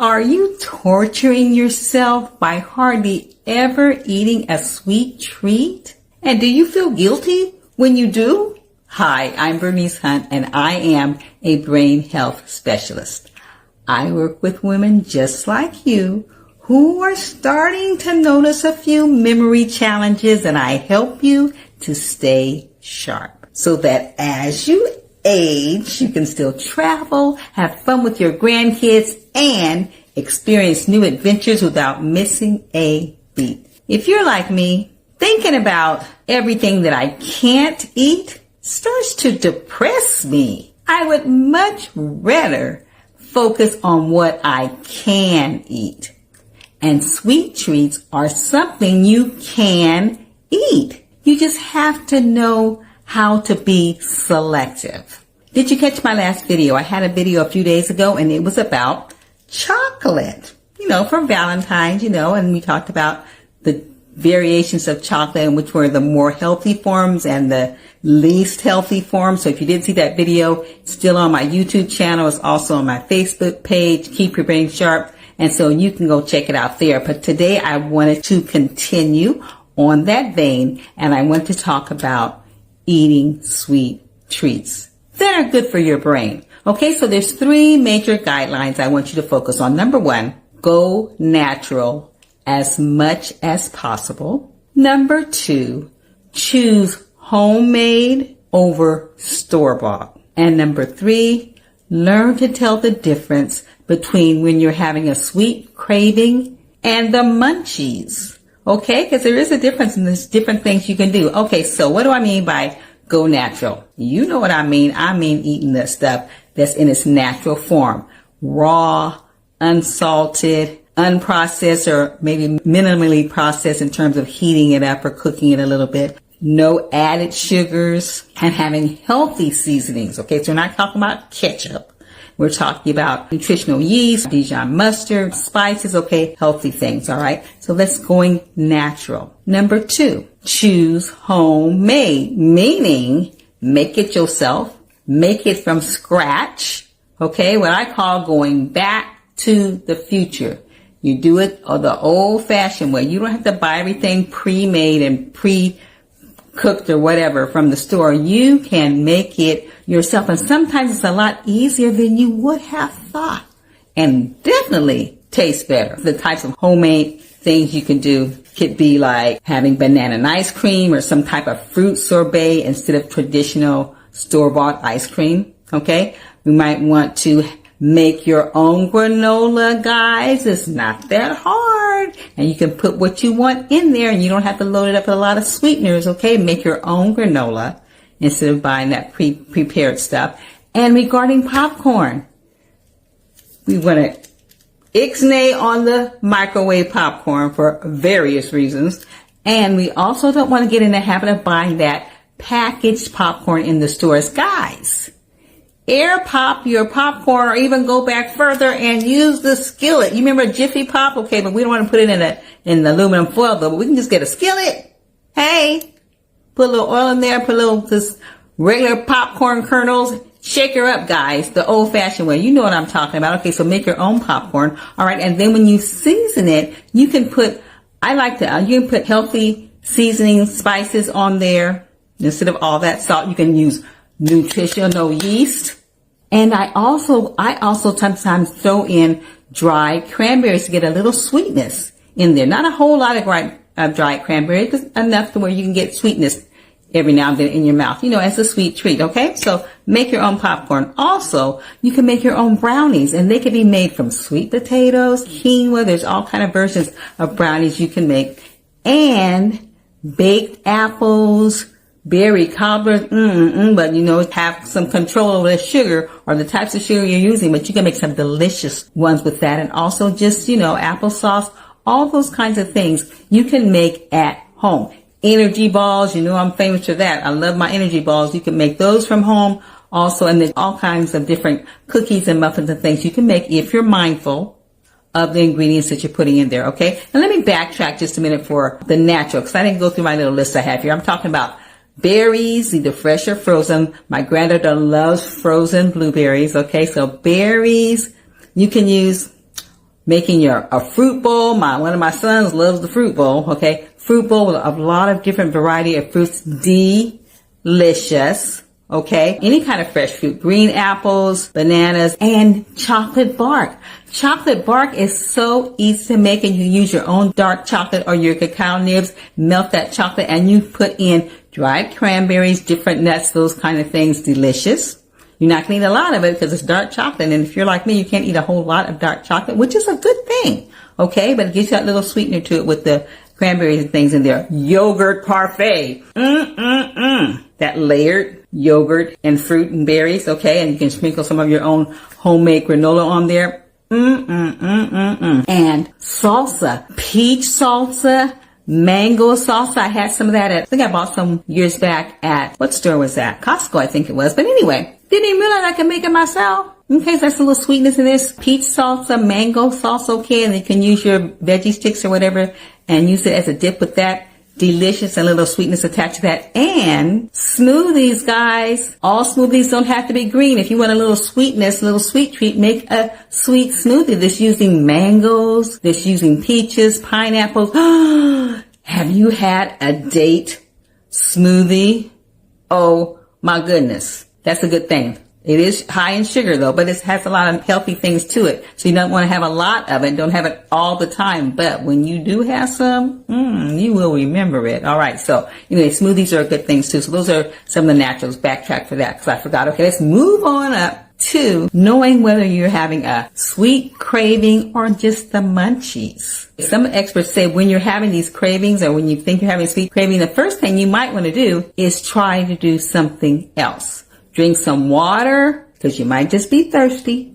Are you torturing yourself by hardly ever eating a sweet treat? And do you feel guilty when you do? Hi, I'm Bernice Hunt and I am a brain health specialist. I work with women just like you who are starting to notice a few memory challenges, and I help you to stay sharp so that as you age, you can still travel, have fun with your grandkids, and experience new adventures without missing a beat. If you're like me, thinking about everything that I can't eat starts to depress me. I would much rather focus on what I can eat. And sweet treats are something you can eat. You just have to know how to be selective. Did you catch my last video? I had a video a few days ago and it was about chocolate, for Valentine's, and we talked about the variations of chocolate and which were the more healthy forms and the least healthy forms. So if you didn't see that video, it's still on my YouTube channel. It's also on my Facebook page, Keep Your Brain Sharp. And so you can go check it out there. But today I wanted to continue on that vein, and I want to talk about eating sweet treats that are good for your brain. Okay, so there's three major guidelines I want you to focus on. Number one, go natural as much as possible. Number two, choose homemade over store-bought. And number three, learn to tell the difference between when you're having a sweet craving and the munchies. Okay, because there is a difference and there's different things you can do. Okay, so what do I mean by go natural? You know what I mean. I mean eating the stuff that's in its natural form. Raw, unsalted, unprocessed, or maybe minimally processed in terms of heating it up or cooking it a little bit. No added sugars, and having healthy seasonings. Okay, so we're not talking about ketchup. We're talking about nutritional yeast, Dijon mustard, spices, okay, healthy things, all right? So that's going natural. Number two, choose homemade, meaning make it yourself, make it from scratch, okay? What I call going back to the future. You do it the old-fashioned way. You don't have to buy everything pre-made and pre-cooked or whatever from the store. You can make it yourself, and sometimes it's a lot easier than you would have thought, and definitely tastes better. The types of homemade things you can do could be like having banana and ice cream or some type of fruit sorbet instead of traditional store-bought ice cream. Okay, we might want to make your own granola, guys. It's not that hard, and you can put what you want in there, and you don't have to load it up with a lot of sweeteners. Okay, make your own granola instead of buying that prepared stuff. And regarding popcorn, we want to ixnay on the microwave popcorn for various reasons. And we also don't want to get in the habit of buying that packaged popcorn in the stores. Guys, air pop your popcorn, or even go back further and use the skillet. You remember Jiffy Pop? Okay, but we don't want to put it in the aluminum foil though, but we can just get a skillet. Hey, put a little oil in there, put a little just regular popcorn kernels, shake her up, guys, the old-fashioned way. You know what I'm talking about. Okay, so make your own popcorn. All right, and then when you season it, you can put, you can put healthy seasoning spices on there instead of all that salt. You can use nutritional yeast. And I also sometimes throw in dried cranberries to get a little sweetness in there. Not a whole lot of dried cranberries, just enough to where you can get sweetness every now and then in your mouth, as a sweet treat. Okay, so make your own popcorn. Also, you can make your own brownies, and they can be made from sweet potatoes, quinoa. There's all kind of versions of brownies you can make, and baked apples, berry cobblers. But have some control over the sugar or the types of sugar you're using. But you can make some delicious ones with that, and also just applesauce. All those kinds of things you can make at home. Energy balls, I'm famous for that. I love my energy balls. You can make those from home also, and there's all kinds of different cookies and muffins and things you can make if you're mindful of the ingredients that you're putting in there, okay? And let me backtrack just a minute for the natural, because I didn't go through my little list I have here. I'm talking about berries, either fresh or frozen. My granddaughter loves frozen blueberries, okay? So berries, you can use making a fruit bowl. One of my sons loves the fruit bowl. Okay. Fruit bowl with a lot of different variety of fruits. Delicious. Okay. Any kind of fresh fruit, green apples, bananas, and chocolate bark. Chocolate bark is so easy to make, and you use your own dark chocolate or your cacao nibs, melt that chocolate, and you put in dried cranberries, different nuts, those kind of things. Delicious. You're not going to eat a lot of it because it's dark chocolate. And if you're like me, you can't eat a whole lot of dark chocolate, which is a good thing. Okay. But it gives you that little sweetener to it with the cranberries and things in there. Yogurt parfait. That layered yogurt and fruit and berries. Okay. And you can sprinkle some of your own homemade granola on there. And salsa, peach salsa, mango salsa. I had some of that I think I bought some years back at, what store was that? Costco, I think it was. But anyway, didn't even realize I could make it myself. Okay, so that's a little sweetness in this. Peach salsa, mango salsa, okay, and you can use your veggie sticks or whatever and use it as a dip with that. Delicious and a little sweetness attached to that. And smoothies, guys. All smoothies don't have to be green. If you want a little sweetness, a little sweet treat, make a sweet smoothie that's using mangoes, that's using peaches, pineapples. Have you had a date smoothie? Oh my goodness. That's a good thing. It is high in sugar though, but it has a lot of healthy things to it. So you don't want to have a lot of it. Don't have it all the time. But when you do have some, you will remember it. All right. So anyway, smoothies are good things too. So those are some of the naturals. Backtrack for that because I forgot. Okay, let's move on up to knowing whether you're having a sweet craving or just the munchies. Some experts say when you're having these cravings or when you think you're having a sweet craving, the first thing you might want to do is try to do something else. Drink some water because you might just be thirsty.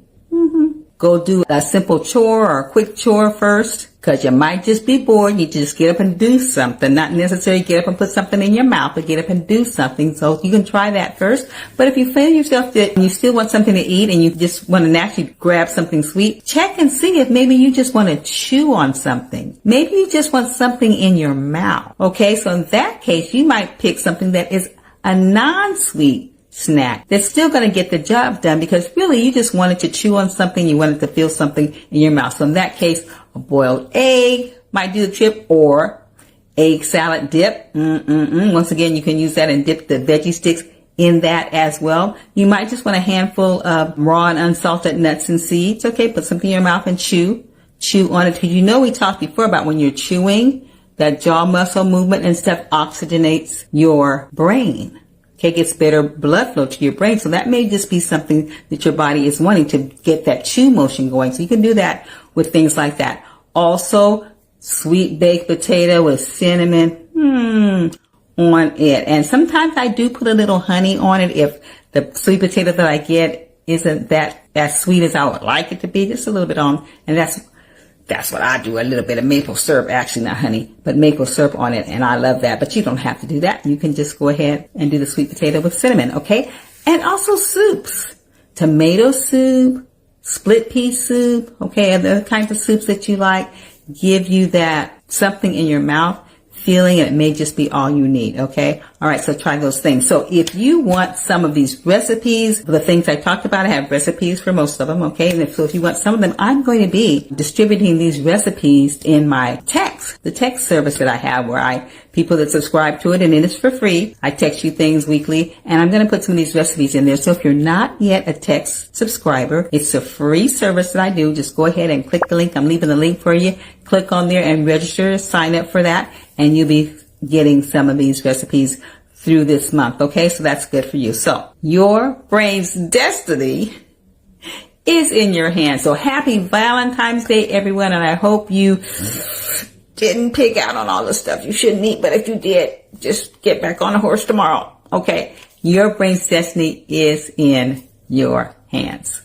Go do a simple chore or a quick chore first because you might just be bored. You just get up and do something. Not necessarily get up and put something in your mouth, but get up and do something. So you can try that first. But if you feel yourself that you still want something to eat and you just want to naturally grab something sweet, check and see if maybe you just want to chew on something. Maybe you just want something in your mouth. Okay, so in that case, you might pick something that is a non-sweet snack that's still going to get the job done because really you just wanted to chew on something, you wanted to feel something in your mouth. So in that case, a boiled egg might do the trick or egg salad dip. Once again, you can use that and dip the veggie sticks in that as well. You might just want a handful of raw and unsalted nuts and seeds. Okay, put something in your mouth and chew on it. Because you know we talked before about when you're chewing, that jaw muscle movement and stuff oxygenates your brain. Okay, gets better blood flow to your brain. So that may just be something that your body is wanting to get that chew motion going. So you can do that with things like that. Also, sweet baked potato with cinnamon on it. And sometimes I do put a little honey on it if the sweet potato that I get isn't that as sweet as I would like it to be. Just a little bit on. And that's what I do, a little bit of maple syrup, actually not honey, but maple syrup on it, and I love that. But you don't have to do that. You can just go ahead and do the sweet potato with cinnamon, okay? And also soups, tomato soup, split pea soup, okay, other kinds of soups that you like give you that something in your mouth feeling, and it may just be all you need, okay? All right, so try those things. So if you want some of these recipes, the things I talked about, I have recipes for most of them, okay? And so if you want some of them, I'm going to be distributing these recipes in my text, the text service that I have where people that subscribe to it, and it is for free. I text you things weekly, and I'm going to put some of these recipes in there. So if you're not yet a text subscriber, it's a free service that I do. Just go ahead and click the link. I'm leaving the link for you. Click on there and register, sign up for that, and you'll be getting some of these recipes through this month. Okay, so that's good for you. So your brain's destiny is in your hands. So happy Valentine's Day, everyone. And I hope you didn't pig out on all the stuff you shouldn't eat. But if you did, just get back on the horse tomorrow. Okay, your brain's destiny is in your hands.